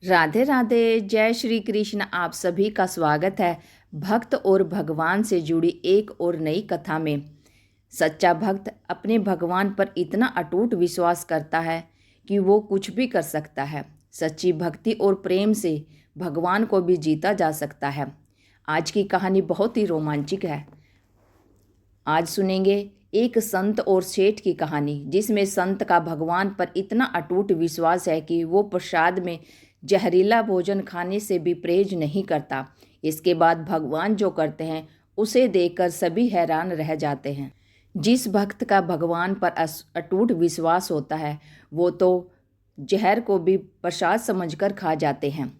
राधे राधे, जय श्री कृष्ण। आप सभी का स्वागत है भक्त और भगवान से जुड़ी एक और नई कथा में। सच्चा भक्त अपने भगवान पर इतना अटूट विश्वास करता है कि वो कुछ भी कर सकता है। सच्ची भक्ति और प्रेम से भगवान को भी जीता जा सकता है। आज की कहानी बहुत ही रोमांचक है। आज सुनेंगे एक संत और सेठ की कहानी, जिसमें संत का भगवान पर इतना अटूट विश्वास है कि वो प्रसाद में जहरीला भोजन खाने से भी परहेज नहीं करता। इसके बाद भगवान जो करते हैं उसे देखकर सभी हैरान रह जाते हैं। जिस भक्त का भगवान पर अटूट विश्वास होता है वो तो जहर को भी प्रसाद समझकर खा जाते हैं।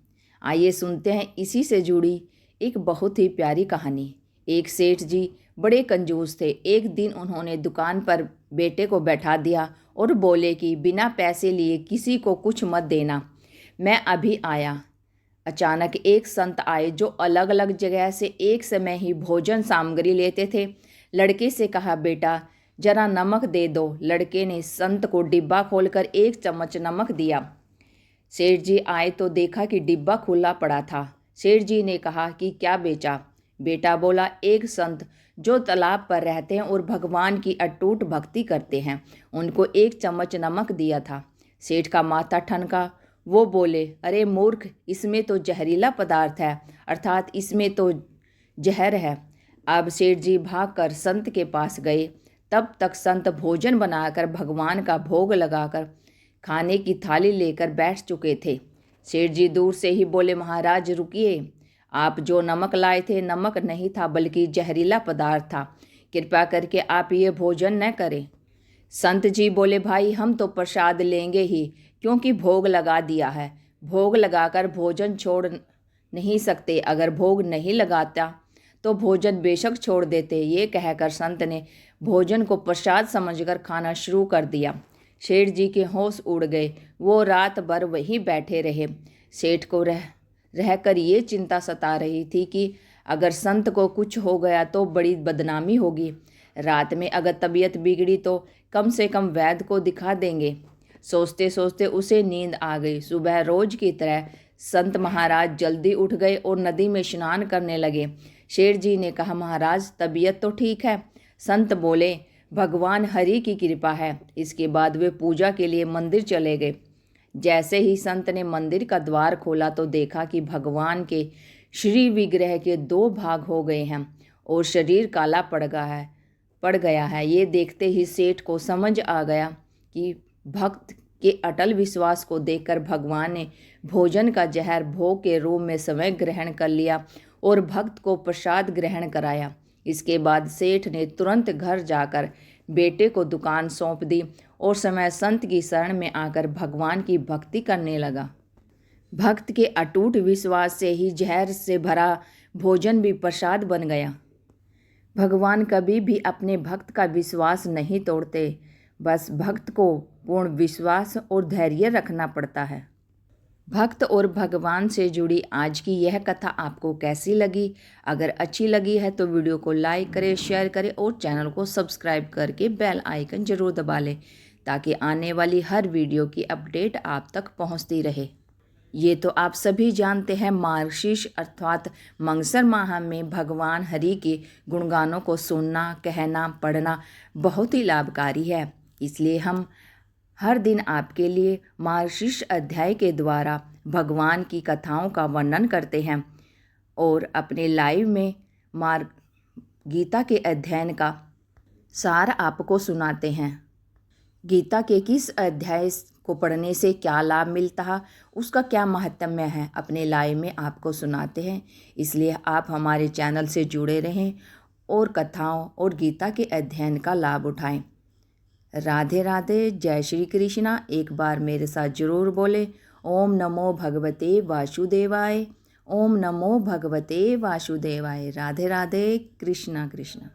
आइए सुनते हैं इसी से जुड़ी एक बहुत ही प्यारी कहानी। एक सेठ जी बड़े कंजूस थे। एक दिन उन्होंने दुकान पर बेटे को बैठा दिया और बोले कि बिना पैसे लिए किसी को कुछ मत देना, मैं अभी आया। अचानक एक संत आए जो अलग अलग जगह से एक समय ही भोजन सामग्री लेते थे। लड़के से कहा, बेटा जरा नमक दे दो। लड़के ने संत को डिब्बा खोलकर एक चम्मच नमक दिया। सेठ जी आए तो देखा कि डिब्बा खुला पड़ा था। सेठ जी ने कहा कि क्या बेचा? बेटा बोला, एक संत जो तालाब पर रहते हैं और भगवान की अटूट भक्ति करते हैं, उनको एक चम्मच नमक दिया था। सेठ का माथा ठनका। वो बोले, अरे मूर्ख, इसमें तो जहरीला पदार्थ है, अर्थात इसमें तो जहर है। अब सेठ जी भागकर संत के पास गए। तब तक संत भोजन बनाकर भगवान का भोग लगाकर खाने की थाली लेकर बैठ चुके थे। सेठ जी दूर से ही बोले, महाराज रुकिए, आप जो नमक लाए थे नमक नहीं था बल्कि जहरीला पदार्थ था। कृपया करके आप ये भोजन न करें। संत जी बोले, भाई हम तो प्रसाद लेंगे ही, क्योंकि भोग लगा दिया है। भोग लगाकर भोजन छोड़ नहीं सकते। अगर भोग नहीं लगाता तो भोजन बेशक छोड़ देते। ये कहकर संत ने भोजन को प्रसाद समझकर खाना शुरू कर दिया। सेठ जी के होश उड़ गए। वो रात भर वहीं बैठे रहे। सेठ को रहकर ये चिंता सता रही थी कि अगर संत को कुछ हो गया तो बड़ी बदनामी होगी। रात में अगर तबीयत बिगड़ी तो कम से कम वैद्य को दिखा देंगे। सोचते सोचते उसे नींद आ गई। सुबह रोज की तरह संत महाराज जल्दी उठ गए और नदी में स्नान करने लगे। शेर जी ने कहा, महाराज तबीयत तो ठीक है? संत बोले, भगवान हरि की कृपा है। इसके बाद वे पूजा के लिए मंदिर चले गए। जैसे ही संत ने मंदिर का द्वार खोला तो देखा कि भगवान के श्री विग्रह के दो भाग हो गए हैं और शरीर काला पड़ गया है। ये देखते ही सेठ को समझ आ गया कि भक्त के अटल विश्वास को देखकर भगवान ने भोजन का जहर भोग के रूप में स्वयं ग्रहण कर लिया और भक्त को प्रसाद ग्रहण कराया। इसके बाद सेठ ने तुरंत घर जाकर बेटे को दुकान सौंप दी और समय संत की शरण में आकर भगवान की भक्ति करने लगा। भक्त के अटूट विश्वास से ही जहर से भरा भोजन भी प्रसाद बन गया। भगवान कभी भी अपने भक्त का विश्वास नहीं तोड़ते, बस भक्त को पूर्ण विश्वास और धैर्य रखना पड़ता है। भक्त और भगवान से जुड़ी आज की यह कथा आपको कैसी लगी? अगर अच्छी लगी है तो वीडियो को लाइक करें, शेयर करें और चैनल को सब्सक्राइब करके बेल आइकन जरूर दबा लें, ताकि आने वाली हर वीडियो की अपडेट आप तक पहुंचती रहे। ये तो आप सभी जानते हैं, मार्गशीर्ष अर्थात मंगसर माह में भगवान हरि के गुणगानों को सुनना, कहना, पढ़ना बहुत ही लाभकारी है। इसलिए हम हर दिन आपके लिए मार्गशीर्ष अध्याय के द्वारा भगवान की कथाओं का वर्णन करते हैं और अपने लाइव में गीता के अध्ययन का सार आपको सुनाते हैं। गीता के किस अध्याय को पढ़ने से क्या लाभ मिलता है, उसका क्या महत्व है, अपने लाइव में आपको सुनाते हैं। इसलिए आप हमारे चैनल से जुड़े रहें और कथाओं और गीता के अध्ययन का लाभ उठाएं। राधे राधे, जय श्री कृष्णा। एक बार मेरे साथ जरूर बोले, ओम नमो भगवते वासुदेवाय। ओम नमो भगवते वासुदेवाय। राधे राधे, कृष्णा कृष्णा।